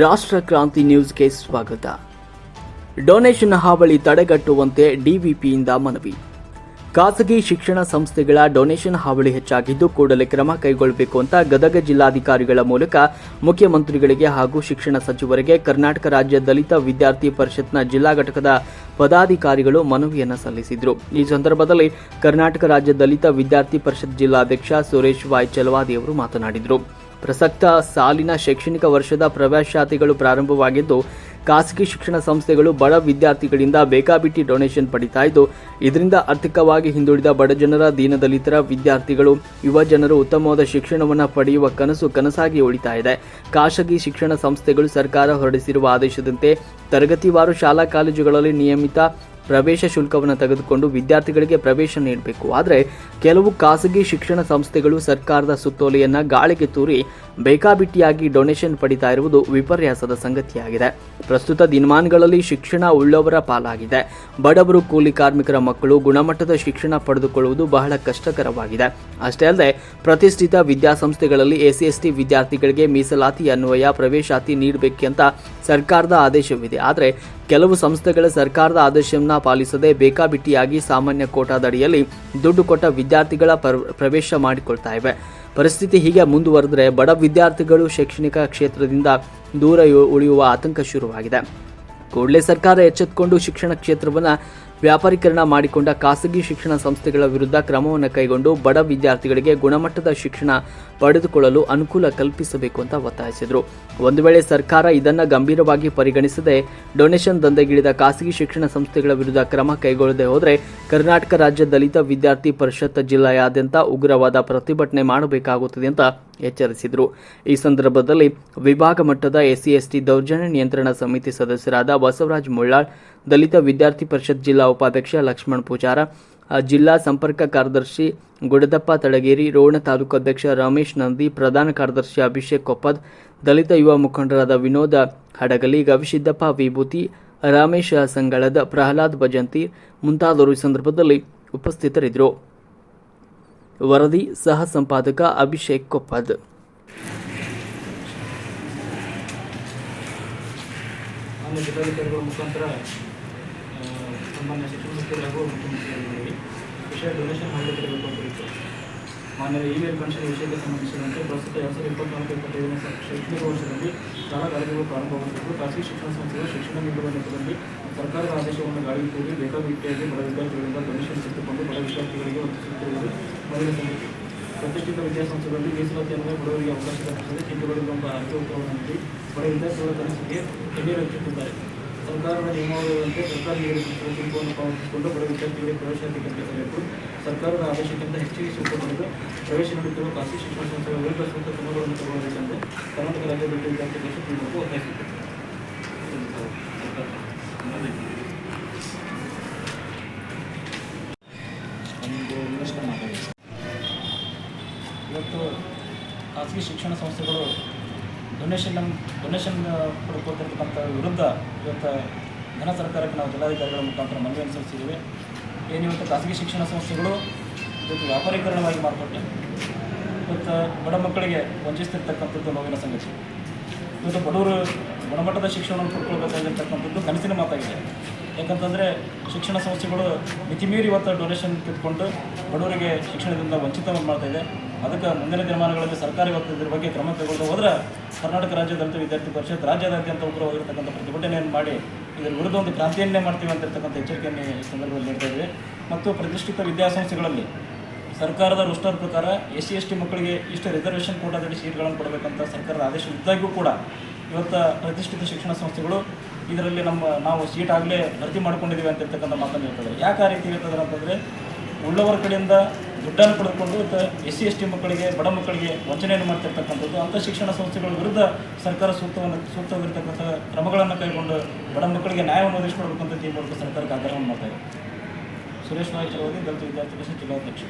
ರಾಷ್ಟ್ರ ಕ್ರಾಂತಿ ನ್ಯೂಸ್ಗೆ ಸ್ವಾಗತ. ಡೊನೇಷನ್ ಹಾವಳಿ ತಡೆಗಟ್ಟುವಂತೆ ಡಿವಿಪಿಯಿಂದ ಮನವಿ. ಖಾಸಗಿ ಶಿಕ್ಷಣ ಸಂಸ್ಥೆಗಳ ಡೊನೇಷನ್ ಹಾವಳಿ ಹೆಚ್ಚಾಗಿದ್ದು ಕೂಡಲೇ ಕ್ರಮ ಕೈಗೊಳ್ಳಬೇಕು ಅಂತ ಗದಗ ಜಿಲ್ಲಾಧಿಕಾರಿಗಳ ಮೂಲಕ ಮುಖ್ಯಮಂತ್ರಿಗಳಿಗೆ ಹಾಗೂ ಶಿಕ್ಷಣ ಸಚಿವರಿಗೆ ಕರ್ನಾಟಕ ರಾಜ್ಯ ದಲಿತ ವಿದ್ಯಾರ್ಥಿ ಪರಿಷತ್ನ ಜಿಲ್ಲಾ ಘಟಕದ ಪದಾಧಿಕಾರಿಗಳು ಮನವಿಯನ್ನು ಸಲ್ಲಿಸಿದರು. ಈ ಸಂದರ್ಭದಲ್ಲಿ ಕರ್ನಾಟಕ ರಾಜ್ಯ ದಲಿತ ವಿದ್ಯಾರ್ಥಿ ಪರಿಷತ್ ಜಿಲ್ಲಾಧ್ಯಕ್ಷ ಸುರೇಶ್ ವಾಯ್ ಚಲವಾದಿ ಅವರು ಮಾತನಾಡಿದರು. ಪ್ರಸಕ್ತ ಸಾಲಿನ ಶೈಕ್ಷಣಿಕ ವರ್ಷದ ಪ್ರವೇಶಾತಿಗಳು ಪ್ರಾರಂಭವಾಗಿದ್ದು ಖಾಸಗಿ ಶಿಕ್ಷಣ ಸಂಸ್ಥೆಗಳು ಬಡ ವಿದ್ಯಾರ್ಥಿಗಳಿಂದ ಬೇಕಾಬಿಟ್ಟಿ ಡೊನೇಷನ್ ಪಡಿತಾ ಇದ್ದು ಇದರಿಂದ ಆರ್ಥಿಕವಾಗಿ ಹಿಂದುಳಿದ ಬಡಜನರ, ದೀನದಲಿತರ ವಿದ್ಯಾರ್ಥಿಗಳು, ಯುವ ಜನರು ಉತ್ತಮವಾದ ಶಿಕ್ಷಣವನ್ನು ಪಡೆಯುವ ಕನಸಾಗಿ ಉಳಿತಾ ಇದೆ. ಖಾಸಗಿ ಶಿಕ್ಷಣ ಸಂಸ್ಥೆಗಳು ಸರ್ಕಾರ ಹೊರಡಿಸಿರುವ ಆದೇಶದಂತೆ ತರಗತಿವಾರು ಶಾಲಾ ಕಾಲೇಜುಗಳಲ್ಲಿ ನಿಯಮಿತ ಪ್ರವೇಶ ಶುಲ್ಕವನ್ನು ತೆಗೆದುಕೊಂಡು ವಿದ್ಯಾರ್ಥಿಗಳಿಗೆ ಪ್ರವೇಶ ನೀಡಬೇಕು. ಆದರೆ ಕೆಲವು ಖಾಸಗಿ ಶಿಕ್ಷಣ ಸಂಸ್ಥೆಗಳು ಸರ್ಕಾರದ ಸುತ್ತೋಲೆಯನ್ನು ಗಾಳಿಗೆ ತೂರಿ ಬೇಕಾಬಿಟ್ಟಿಯಾಗಿ ಡೊನೇಷನ್ ಪಡಿತಾ ಇರುವುದು ವಿಪರ್ಯಾಸದ ಸಂಗತಿಯಾಗಿದೆ. ಪ್ರಸ್ತುತ ದಿನಮಾನಗಳಲ್ಲಿ ಶಿಕ್ಷಣ ಉಳ್ಳವರ ಪಾಲಾಗಿದೆ. ಬಡವರು, ಕೂಲಿ ಕಾರ್ಮಿಕರ ಮಕ್ಕಳು ಗುಣಮಟ್ಟದ ಶಿಕ್ಷಣ ಪಡೆದುಕೊಳ್ಳುವುದು ಬಹಳ ಕಷ್ಟಕರವಾಗಿದೆ. ಅಷ್ಟೇ ಅಲ್ಲದೆ ಪ್ರತಿಷ್ಠಿತ ವಿದ್ಯಾಸಂಸ್ಥೆಗಳಲ್ಲಿ ಎಸ್ಸಿ ವಿದ್ಯಾರ್ಥಿಗಳಿಗೆ ಮೀಸಲಾತಿ ಅನ್ವಯ ಪ್ರವೇಶಾತಿ ನೀಡಬೇಕೆಂತ ಸರ್ಕಾರದ ಆದೇಶವಿದೆ. ಆದರೆ ಕೆಲವು ಸಂಸ್ಥೆಗಳ ಸರ್ಕಾರದ ಆದೇಶವನ್ನು ಪಾಲಿಸದೆ ಬೇಕಾಬಿಟ್ಟಿಯಾಗಿ ಸಾಮಾನ್ಯ ಕೋಟಾದಡಿಯಲ್ಲಿ ದುಡ್ಡು ಕೊಟ್ಟ ವಿದ್ಯಾರ್ಥಿಗಳ ಪ್ರವೇಶ ಮಾಡಿಕೊಳ್ತಾ ಇವೆ. ಪರಿಸ್ಥಿತಿ ಹೀಗೆ ಮುಂದುವರೆದರೆ ಬಡ ವಿದ್ಯಾರ್ಥಿಗಳು ಶೈಕ್ಷಣಿಕ ಕ್ಷೇತ್ರದಿಂದ ದೂರ ಉಳಿಯುವ ಆತಂಕ ಶುರುವಾಗಿದೆ. ಕೂಡಲೇ ಸರ್ಕಾರ ಎಚ್ಚೆತ್ತುಕೊಂಡು ಶಿಕ್ಷಣ ಕ್ಷೇತ್ರವನ್ನು ವ್ಯಾಪಾರೀಕರಣ ಮಾಡಿಕೊಂಡ ಖಾಸಗಿ ಶಿಕ್ಷಣ ಸಂಸ್ಥೆಗಳ ವಿರುದ್ಧ ಕ್ರಮವನ್ನು ಕೈಗೊಂಡು ಬಡ ವಿದ್ಯಾರ್ಥಿಗಳಿಗೆ ಗುಣಮಟ್ಟದ ಶಿಕ್ಷಣ ಪಡೆದುಕೊಳ್ಳಲು ಅನುಕೂಲ ಕಲ್ಪಿಸಬೇಕು ಅಂತ ಒತ್ತಾಯಿಸಿದರು. ಒಂದು ವೇಳೆ ಸರ್ಕಾರ ಇದನ್ನು ಗಂಭೀರವಾಗಿ ಪರಿಗಣಿಸದೆ ಡೊನೇಷನ್ ದಂಧೆಗಿಳಿದ ಖಾಸಗಿ ಶಿಕ್ಷಣ ಸಂಸ್ಥೆಗಳ ವಿರುದ್ಧ ಕ್ರಮ ಕೈಗೊಳ್ಳದೆ ಹೋದರೆ ಕರ್ನಾಟಕ ರಾಜ್ಯ ದಲಿತ ವಿದ್ಯಾರ್ಥಿ ಪರಿಷತ್ ಜಿಲ್ಲೆಯಾದ್ಯಂತ ಉಗ್ರವಾದ ಪ್ರತಿಭಟನೆ ಮಾಡಬೇಕಾಗುತ್ತದೆ ಅಂತ ಎಚ್ಚರಿಸಿದರು. ಈ ಸಂದರ್ಭದಲ್ಲಿ ವಿಭಾಗ ಮಟ್ಟದ ಎಸ್ಸಿ ದೌರ್ಜನ್ಯ ನಿಯಂತ್ರಣ ಸಮಿತಿ ಸದಸ್ಯರಾದ ಬಸವರಾಜ್ ಮುಳ್ಳಾಳ್, ದಲಿತ ವಿದ್ಯಾರ್ಥಿ ಪರಿಷತ್ ಜಿಲ್ಲಾ ಉಪಾಧ್ಯಕ್ಷ ಲಕ್ಷ್ಮಣ್ ಪೂಜಾರ, ಜಿಲ್ಲಾ ಸಂಪರ್ಕ ಕಾರ್ಯದರ್ಶಿ ಗುಡದಪ್ಪ ತಳಗೇರಿ, ರೋಣ ತಾಲೂಕು ಅಧ್ಯಕ್ಷ ರಮೇಶ್ ನಂದಿ, ಪ್ರಧಾನ ಕಾರ್ಯದರ್ಶಿ ಅಭಿಷೇಕ್ ಕೊಪ್ಪದ್, ದಲಿತ ಯುವ ಮುಖಂಡರಾದ ವಿನೋದ ಹಡಗಲಿ, ಗವಿಸಿದ್ದಪ್ಪ ವಿಭೂತಿ, ರಮೇಶ್ ಸಂಗಳದ, ಪ್ರಹ್ಲಾದ್ ಭಜಂತಿ ಮುಂತಾದವರು ಈ ಸಂದರ್ಭದಲ್ಲಿ ಉಪಸ್ಥಿತರಿದ್ದರು. ವರದಿ ಸಹ ಸಂಪಾದಕ ಅಭಿಷೇಕ್ ಕೊಪ್ಪದ್. ಜಿಲ್ಲಾಧಿಕಾರಿಗಳ ಮುಖಾಂತರ ಸಾಮಾನ್ಯ ಶಿಕ್ಷಣ ಸಚಿವರು ಹಾಗೂ ಮುಖ್ಯಮಂತ್ರಿಗಳಿಗೆ ವಿಷಯ ಡೊನೇಷನ್ ಮಾಡಲಿಕ್ಕಿರಬೇಕು ಅಂತ ಇತ್ತು. ಮಾನ್ಯ ಇಮೇಲ್ ಪೆನ್ಷನ್ ವಿಷಯಕ್ಕೆ ಸಂಬಂಧಿಸಿದಂತೆ ಪ್ರಸ್ತುತ 2024-25 ಶೈಕ್ಷಣಿಕ ವರ್ಷದಲ್ಲಿ ಶಾಲಾ ಕಾಲೇಜುಗಳು ಪ್ರಾರಂಭವಾಗಬೇಕು. ಖಾಸಗಿ ಶಿಕ್ಷಣ ಸಂಸ್ಥೆಗಳು ಶಿಕ್ಷಣ ನೀಡುವ ನೆಪದಲ್ಲಿ ಸರ್ಕಾರದ ಆದೇಶವನ್ನು ಗಾಳಿಗೆ ತೂರಿ ಬೇಕಾಬಿಟ್ಟಿಯಾಗಿ ಬಡ ವಿದ್ಯಾರ್ಥಿಗಳಿಂದ ಡೊನೇಷನ್ ತೆಗೆದುಕೊಂಡು ಬಡ ವಿದ್ಯಾರ್ಥಿಗಳಿಗೆ ವಂಚಿಸುತ್ತಿರುವುದು ಮೊದಲ ಸಂಗತಿ. ಪ್ರತಿಷ್ಠಿತ ವಿದ್ಯಾಸಂಸ್ಥೆಗಳಲ್ಲಿ ಮೀಸಲಾತಿಯನ್ನು ಬಡವರಿಗೆ ಅವಕಾಶ ಕಲ್ಪಿಸದೆ ಚಿಂತೆಗಳಿರುವ ಆರ್ಥಿಕ ಉತ್ತರವನ್ನು ನೀಡಿ ಬಡ ವಿದ್ಯಾರ್ಥಿಗಳ ಕನಸಿಗೆ ಕಣ್ಣೀರು ಹಚ್ಚುತ್ತಿದ್ದಾರೆ. ಸರ್ಕಾರದ ನಿಯಮಾವಳಿಗಳಂತೆ ಸರ್ಕಾರ ನಿಗದಿಪಡಿಸಿದ ಶುಲ್ಕವನ್ನು ಪಾವತಿಸಿಕೊಂಡು ಬಡ ವಿದ್ಯಾರ್ಥಿಗಳಿಗೆ ಪ್ರವೇಶಾತಿ ಕಲ್ಪಿಸಬೇಕು. ಸರ್ಕಾರದ ಆದೇಶಕ್ಕಿಂತ ಹೆಚ್ಚಿಗೆ ಶುಲ್ಕ ಪಡೆದು ಪ್ರವೇಶ ನೀಡುತ್ತಿರುವ ಖಾಸಗಿ ಶಿಕ್ಷಣ ಸಂಸ್ಥೆಗಳ ವಿರುದ್ಧ ಸೂಕ್ತ ಕ್ರಮಗಳನ್ನು ಕೈಗೊಳ್ಳಬೇಕೆಂದು ಕರ್ನಾಟಕ ರಾಜ್ಯ ದಲಿತ ವಿದ್ಯಾರ್ಥಿ ಪರಿಷತ್ ಜಿಲ್ಲೆಗೂ ಒತ್ತಾಯಿಸಿದೆ. ಇವತ್ತು ಖಾಸಗಿ ಶಿಕ್ಷಣ ಸಂಸ್ಥೆಗಳು ಡೊನೇಷನ್ ಪಡ್ಕೊತಿರ್ತಕ್ಕಂಥ ವಿರುದ್ಧ ಇವತ್ತು ಘನ ಸರ್ಕಾರಕ್ಕೆ ನಾವು ಜಿಲ್ಲಾಧಿಕಾರಿಗಳ ಮುಖಾಂತರ ಮನವಿಯನ್ನು ಸಲ್ಲಿಸಿದ್ದೇವೆ. ಏನಿವತ್ತು ಖಾಸಗಿ ಶಿಕ್ಷಣ ಸಂಸ್ಥೆಗಳು ಇವತ್ತು ವ್ಯಾಪಾರೀಕರಣವಾಗಿ ಮಾರ್ಪಟ್ಟೆ ಇವತ್ತು ಬಡ ಮಕ್ಕಳಿಗೆ ವಂಚಿಸ್ತಿರ್ತಕ್ಕಂಥದ್ದು ನೋವಿನ ಸಂಗತಿ. ಇವತ್ತು ಬಡವರು ಗುಣಮಟ್ಟದ ಶಿಕ್ಷಣವನ್ನು ಪಡ್ಕೊಳ್ಬೇಕಾಗಿರ್ತಕ್ಕಂಥದ್ದು ಕನಸಿನ ಮಾತಾಗಿದೆ. ಯಾಕಂತಂದರೆ ಶಿಕ್ಷಣ ಸಂಸ್ಥೆಗಳು ಮಿತಿಮೀರಿ ಇವತ್ತು ಡೊನೇಷನ್ ತೆಗೆದುಕೊಂಡು ಬಡವರಿಗೆ ಶಿಕ್ಷಣದಿಂದ ವಂಚಿತವನ್ನು ಮಾಡ್ತಾಯಿದೆ. ಅದಕ್ಕೆ ಮುಂದಿನ ದಿನಮಾನಗಳಲ್ಲಿ ಸರ್ಕಾರ ಇವತ್ತು ಇದ್ರ ಬಗ್ಗೆ ಕ್ರಮ ಕೈಗೊಳ್ಳದೆ ಹೋದರೆ ಕರ್ನಾಟಕ ರಾಜ್ಯ ದಲಿತ ವಿದ್ಯಾರ್ಥಿ ಪರಿಷತ್ ರಾಜ್ಯಾದ್ಯಂತ ಉಗ್ರವಾಗಿರ್ತಕ್ಕಂಥ ಪ್ರತಿಭಟನೆಯನ್ನು ಮಾಡಿ ಇದರ ವಿರುದ್ಧ ಒಂದು ಕ್ರಾಂತಿಯನ್ನೇ ಮಾಡ್ತೀವಿ ಅಂತಿರ್ತಕ್ಕಂಥ ಎಚ್ಚರಿಕೆಯನ್ನು ಈ ಸಂದರ್ಭದಲ್ಲಿ ನೀಡ್ತಾ ಇದ್ದೇವೆ. ಮತ್ತು ಪ್ರತಿಷ್ಠಿತ ವಿದ್ಯಾಸಂಸ್ಥೆಗಳಲ್ಲಿ ಸರ್ಕಾರದ ರೋಸ್ಟರ್ ಪ್ರಕಾರ SC ಮಕ್ಕಳಿಗೆ ಇಷ್ಟು ರಿಸರ್ವೇಷನ್ ಕೋಟಾದಡಿ ಸೀಟ್ಗಳನ್ನು ಕೊಡಬೇಕಂತ ಸರ್ಕಾರದ ಆದೇಶ ಇದ್ದಾಗೂ ಕೂಡ ಇವತ್ತು ಪ್ರತಿಷ್ಠಿತ ಶಿಕ್ಷಣ ಸಂಸ್ಥೆಗಳು ಇದರಲ್ಲಿ ನಾವು ಸೀಟ್ ಆಗಲೇ ಭರ್ತಿ ಮಾಡ್ಕೊಂಡಿದ್ದೀವಿ ಅಂತಿರ್ತಕ್ಕಂಥ ಮಾತನ್ನು ಹೇಳ್ತಾರೆ. ಯಾಕೆ ಆ ರೀತಿ ಹೇಳ್ತಾರೆ ಅಂತಂದರೆ ಉಳ್ಳವರ ಕಡೆಯಿಂದ ದುಡ್ಡನ್ನು ಪಡೆದುಕೊಂಡು SC ಮಕ್ಕಳಿಗೆ, ಬಡ ಮಕ್ಕಳಿಗೆ ವಂಚನೆಯನ್ನು ಮಾಡ್ತಿರ್ತಕ್ಕಂಥದ್ದು. ಅಂಥ ಶಿಕ್ಷಣ ಸಂಸ್ಥೆಗಳ ವಿರುದ್ಧ ಸರ್ಕಾರ ಸೂಕ್ತವಾಗಿರ್ತಕ್ಕಂಥ ಕ್ರಮಗಳನ್ನು ಕೈಗೊಂಡು ಬಡ ಮಕ್ಕಳಿಗೆ ನ್ಯಾಯವನ್ನು ಒದಗಿಸಿಕೊಡ್ಬೇಕಂತ ಈ ಮೂಲಕ ಸರ್ಕಾರಕ್ಕೆ ಆಗ್ರಹವನ್ನು ಮಾಡ್ತಾರೆ. ಸುರೇಶ್ ವಾಯ್ ಚಲವಾದಿ, ದಲಿತ ವಿದ್ಯಾರ್ಥಿ ಪರಿಷತ್ ಜಿಲ್ಲಾಧ್ಯಕ್ಷ.